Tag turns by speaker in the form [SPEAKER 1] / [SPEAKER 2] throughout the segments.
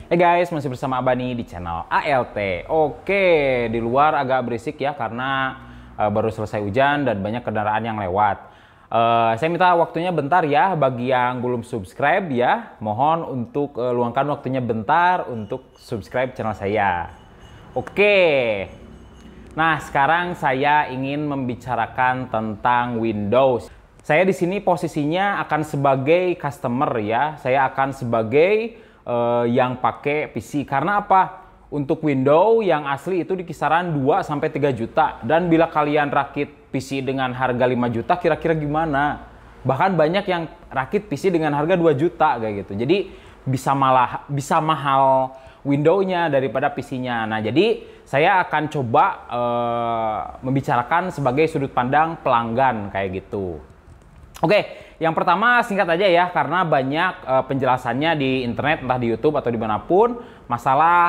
[SPEAKER 1] Hey guys, masih bersama Abani di channel ALT. Oke, di luar agak berisik ya karena baru selesai hujan dan banyak kendaraan yang lewat. Saya minta waktunya bentar ya bagi yang belum subscribe ya. Mohon untuk luangkan waktunya bentar untuk subscribe channel saya. Oke. Nah, sekarang saya ingin membicarakan tentang Windows. Saya di sini posisinya akan sebagai customer ya. Saya akan sebagai yang pakai PC. Karena apa? Untuk Windows yang asli itu di kisaran 2-3 juta. Dan bila kalian rakit PC dengan harga 5 juta, kira-kira gimana? Bahkan banyak yang rakit PC dengan harga 2 juta kayak gitu. Jadi bisa mahal Windows-nya daripada PC-nya. Nah, jadi saya akan coba membicarakan sebagai sudut pandang pelanggan kayak gitu. Oke, yang pertama singkat aja ya, karena banyak penjelasannya di internet, entah di YouTube atau dimanapun, masalah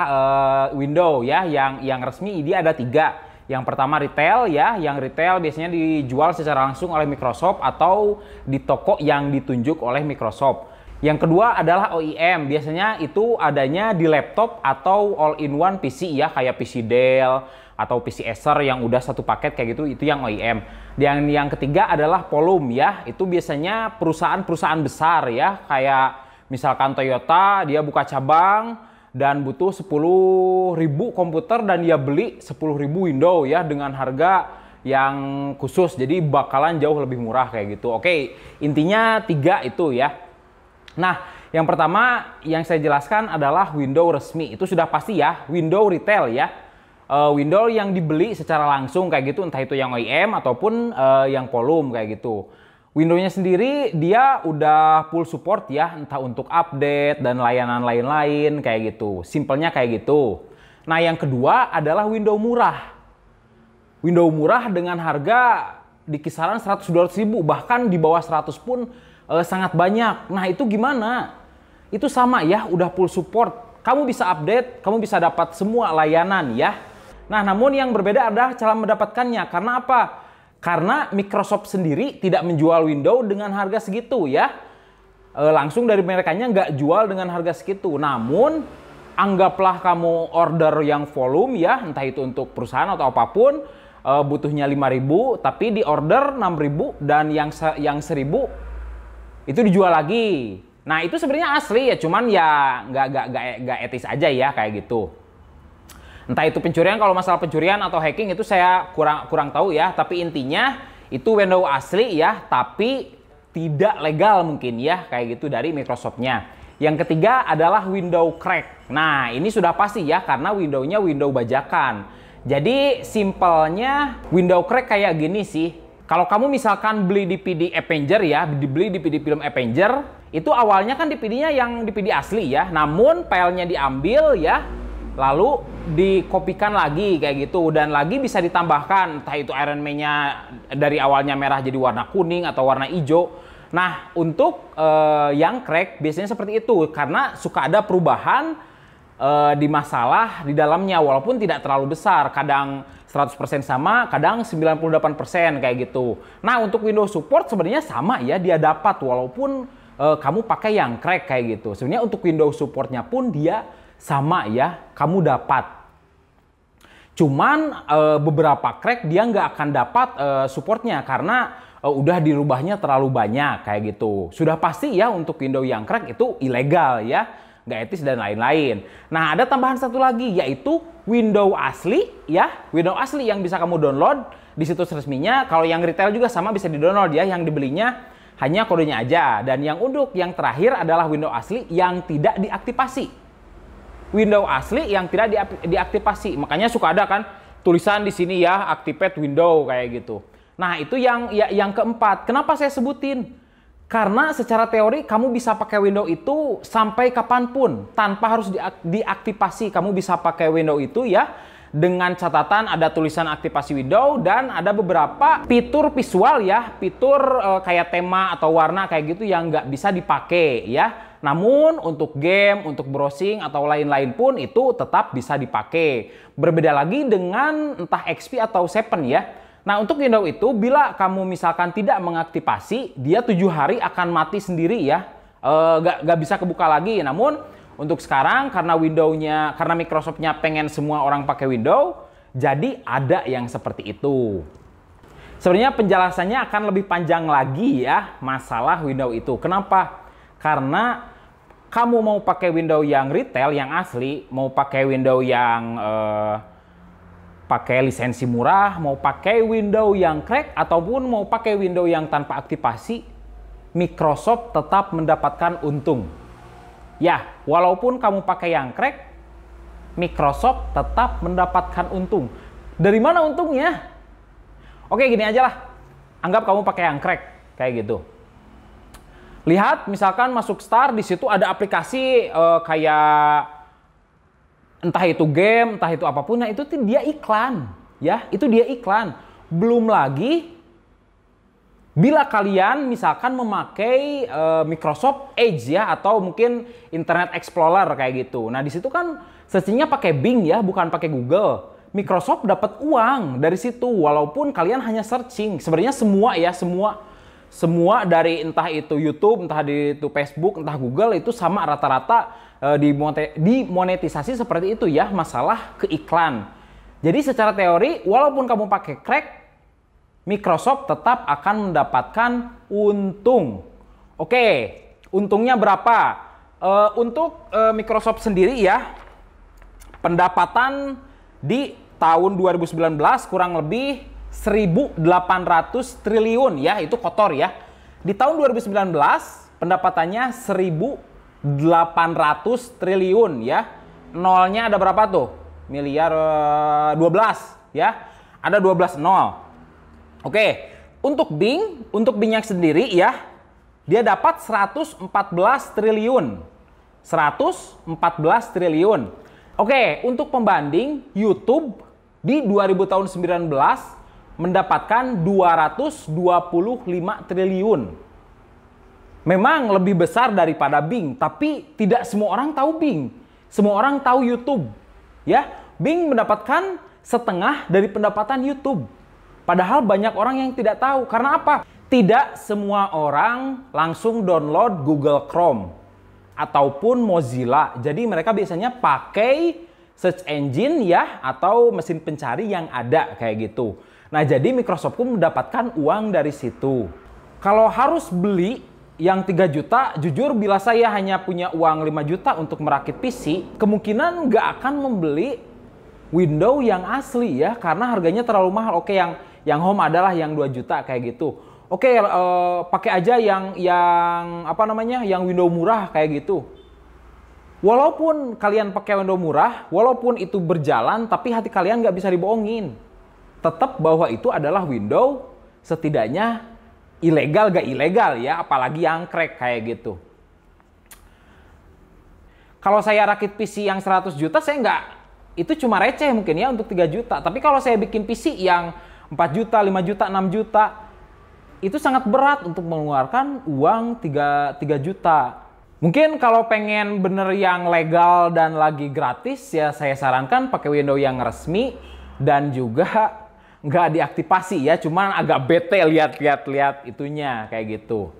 [SPEAKER 1] Windows ya, yang resmi dia ada 3. Yang pertama retail ya, yang retail biasanya dijual secara langsung oleh Microsoft atau di toko yang ditunjuk oleh Microsoft. Yang kedua adalah OEM, biasanya itu adanya di laptop atau all-in-one PC ya, kayak PC Dell atau PC Acer yang udah satu paket kayak gitu, itu yang OEM. Dan yang ketiga adalah volume ya, itu biasanya perusahaan-perusahaan besar ya, kayak misalkan Toyota, dia buka cabang dan butuh 10.000 komputer dan dia beli 10.000 Windows ya dengan harga yang khusus, jadi bakalan jauh lebih murah kayak gitu. Oke, intinya 3 itu ya. Nah, yang pertama yang saya jelaskan adalah Windows resmi, itu sudah pasti ya, Windows retail ya. Windows yang dibeli secara langsung kayak gitu, entah itu yang OEM ataupun yang volume kayak gitu. Windows-nya sendiri dia udah full support ya, entah untuk update dan layanan lain-lain kayak gitu. Simpelnya kayak gitu. Nah, yang kedua adalah Windows murah. Windows murah dengan harga di kisaran 100-200 ribu, bahkan di bawah 100 pun sangat banyak. Nah, itu gimana? Itu sama ya, udah full support. Kamu bisa update, kamu bisa dapat semua layanan ya. Nah, namun yang berbeda adalah cara mendapatkannya. Karena apa? Karena Microsoft sendiri tidak menjual Windows dengan harga segitu ya. Langsung dari merekanya nggak jual dengan harga segitu. Namun, anggaplah kamu order yang volume ya, entah itu untuk perusahaan atau apapun, butuhnya 5.000, tapi di order 6.000 dan yang 1.000 itu dijual lagi. Nah, itu sebenarnya asli ya, cuman ya nggak etis aja ya kayak gitu. Entah itu pencurian, kalau masalah pencurian atau hacking itu saya kurang tahu ya. Tapi intinya itu Windows asli ya, tapi tidak legal mungkin ya kayak gitu dari Microsoft-nya. Yang ketiga adalah Windows crack. Nah, ini sudah pasti ya karena Windows-nya Windows bajakan. Jadi simpelnya Windows crack kayak gini sih. Kalau kamu misalkan beli DVD Avenger ya, beli DVD film Avenger, itu awalnya kan DVD-nya yang DVD asli ya. Namun filenya diambil ya, lalu dikopikan lagi kayak gitu, dan lagi bisa ditambahkan entah itu Iron Man-nya dari awalnya merah jadi warna kuning atau warna hijau. Nah, untuk yang crack biasanya seperti itu karena suka ada perubahan di masalah di dalamnya, walaupun tidak terlalu besar, kadang 100% sama, kadang 98% kayak gitu. Nah, untuk Windows support sebenarnya sama ya, dia dapat walaupun kamu pakai yang crack kayak gitu. Sebenarnya untuk Windows supportnya pun dia sama ya, kamu dapat. Cuman beberapa crack dia nggak akan dapat supportnya karena udah dirubahnya terlalu banyak kayak gitu. Sudah pasti ya untuk Windows yang crack itu ilegal ya, nggak etis dan lain-lain. Nah, ada tambahan satu lagi yaitu Windows asli ya, Windows asli yang bisa kamu download di situs resminya. Kalau yang retail juga sama bisa di-download ya, yang dibelinya hanya kodenya aja. Dan yang yang terakhir adalah Windows asli yang tidak diaktifasi. Windows asli yang tidak diaktifasi. Makanya suka ada kan tulisan di sini ya, activate Windows kayak gitu. Nah, itu yang keempat. Kenapa saya sebutin? Karena secara teori kamu bisa pakai Windows itu sampai kapanpun tanpa harus diaktifasi. Kamu bisa pakai Windows itu ya dengan catatan ada tulisan aktivasi Windows dan ada beberapa fitur visual ya, fitur kayak tema atau warna kayak gitu yang nggak bisa dipakai ya. Namun untuk game, untuk browsing atau lain-lain pun itu tetap bisa dipakai. Berbeda lagi dengan entah XP atau 7 ya. Nah, untuk Windows itu bila kamu misalkan tidak mengaktifasi, dia 7 hari akan mati sendiri ya. Nggak bisa kebuka lagi. Namun untuk sekarang karena Microsoft-nya pengen semua orang pakai Windows, jadi ada yang seperti itu. Sebenarnya penjelasannya akan lebih panjang lagi ya masalah Windows itu. Kenapa? Karena kamu mau pakai Windows yang retail, yang asli, mau pakai Windows yang pakai lisensi murah, mau pakai Windows yang crack, ataupun mau pakai Windows yang tanpa aktivasi, Microsoft tetap mendapatkan untung. Ya, walaupun kamu pakai yang crack, Microsoft tetap mendapatkan untung. Dari mana untungnya? Oke, gini aja lah. Anggap kamu pakai yang crack, kayak gitu. Lihat, misalkan masuk Start, di situ ada aplikasi kayak entah itu game, entah itu apapun, nah itu dia iklan, ya, itu dia iklan. Belum lagi bila kalian misalkan memakai Microsoft Edge ya, atau mungkin Internet Explorer kayak gitu. Nah, di situ kan searchingnya pakai Bing ya, bukan pakai Google. Microsoft dapat uang dari situ walaupun kalian hanya searching. Sebenarnya semua dari entah itu YouTube, entah itu Facebook, entah Google, itu sama rata-rata dimonetisasi seperti itu ya, masalah ke iklan. Jadi secara teori walaupun kamu pakai crack, Microsoft tetap akan mendapatkan untung. Oke, untungnya berapa? Untuk Microsoft sendiri ya, pendapatan di tahun 2019 kurang lebih 1.800 triliun ya, itu kotor ya. Di tahun 2019 pendapatannya 1.800 triliun ya. Nolnya ada berapa tuh? Miliar 12 ya. Ada 12 nol. Oke, untuk Bing sendiri ya, dia dapat 114 triliun. 114 triliun. Oke, untuk pembanding YouTube di 2019 mendapatkan 225 triliun. Memang lebih besar daripada Bing, tapi tidak semua orang tahu Bing. Semua orang tahu YouTube. Ya, Bing mendapatkan setengah dari pendapatan YouTube. Padahal banyak orang yang tidak tahu. Karena apa? Tidak semua orang langsung download Google Chrome ataupun Mozilla. Jadi mereka biasanya pakai search engine ya, atau mesin pencari yang ada kayak gitu. Nah, jadi Microsoft pun mendapatkan uang dari situ. Kalau harus beli yang 3 juta, jujur bila saya hanya punya uang 5 juta untuk merakit PC, kemungkinan nggak akan membeli Windows yang asli ya, karena harganya terlalu mahal. Oke, yang home adalah yang 2 juta kayak gitu. Oke, pakai aja yang apa namanya, yang Windows murah kayak gitu. Walaupun kalian pakai Windows murah, walaupun itu berjalan, tapi hati kalian nggak bisa dibohongin. Tetap bahwa itu adalah Windows, setidaknya ilegal gak ilegal ya, apalagi yang crack kayak gitu. Kalau saya rakit PC yang 100 juta, saya nggak, itu cuma receh mungkin ya untuk 3 juta. Tapi kalau saya bikin PC yang 4 juta, 5 juta, 6 juta, itu sangat berat untuk mengeluarkan uang 3 juta. Mungkin kalau pengen bener yang legal dan lagi gratis, ya saya sarankan pakai Windows yang resmi dan juga nggak diaktifasi ya, cuman agak bete lihat itunya kayak gitu.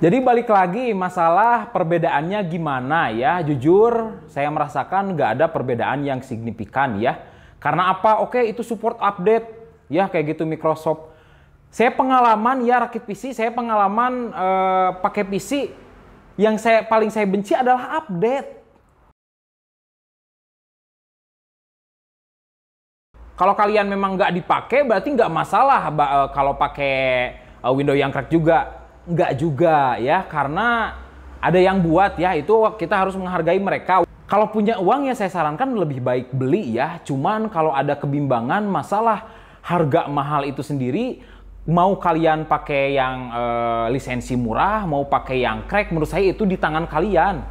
[SPEAKER 1] Jadi balik lagi masalah perbedaannya gimana ya, jujur saya merasakan nggak ada perbedaan yang signifikan ya. Karena apa? Oke, itu support update ya kayak gitu Microsoft. Saya pengalaman ya rakit PC, saya pengalaman pakai PC yang paling saya benci adalah update. Kalau kalian memang nggak dipakai, berarti nggak masalah kalau pakai Windows yang crack juga. Nggak juga ya, karena ada yang buat ya, itu kita harus menghargai mereka. Kalau punya uang ya saya sarankan lebih baik beli ya. Cuman kalau ada kebimbangan masalah harga mahal itu sendiri, mau kalian pakai yang lisensi murah, mau pakai yang crack, menurut saya itu di tangan kalian.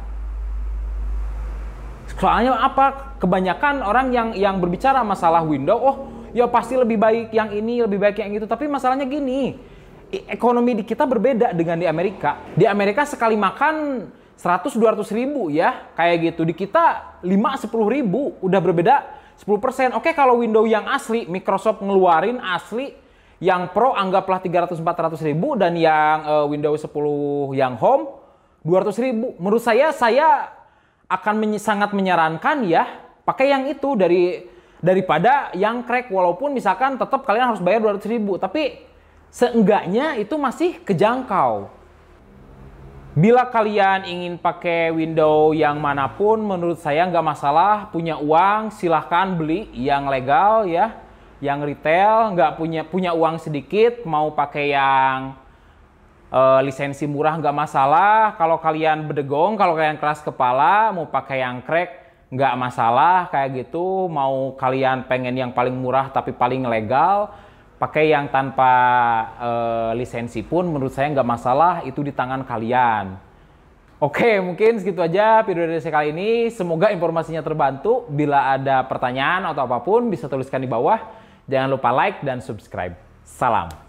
[SPEAKER 1] Soalnya apa? Kebanyakan orang yang berbicara masalah Windows, oh ya pasti lebih baik yang ini, lebih baik yang itu. Tapi masalahnya gini, ekonomi di kita berbeda dengan di Amerika. Di Amerika sekali makan 100-200 ribu ya, kayak gitu. Di kita 5-10 ribu, udah berbeda 10%. Oke, kalau Windows yang asli, Microsoft ngeluarin asli, yang Pro anggaplah 300-400 ribu, dan yang Windows 10 yang Home 200.000. Menurut saya akan sangat menyarankan ya pakai yang itu daripada yang crack, walaupun misalkan tetap kalian harus bayar 200.000, tapi seenggaknya itu masih kejangkau. Bila kalian ingin pakai window yang manapun, menurut saya nggak masalah. Punya uang silahkan beli yang legal ya, yang retail. Nggak punya uang sedikit mau pakai yang lisensi murah nggak masalah. Kalau kalian bedegong, kalau kalian keras kepala mau pakai yang crack nggak masalah kayak gitu. Mau kalian pengen yang paling murah tapi paling legal, pakai yang tanpa lisensi pun menurut saya nggak masalah, itu di tangan kalian. Oke, mungkin segitu aja video dari saya kali ini. Semoga informasinya terbantu. Bila ada pertanyaan atau apapun bisa tuliskan di bawah. Jangan lupa like dan subscribe. Salam.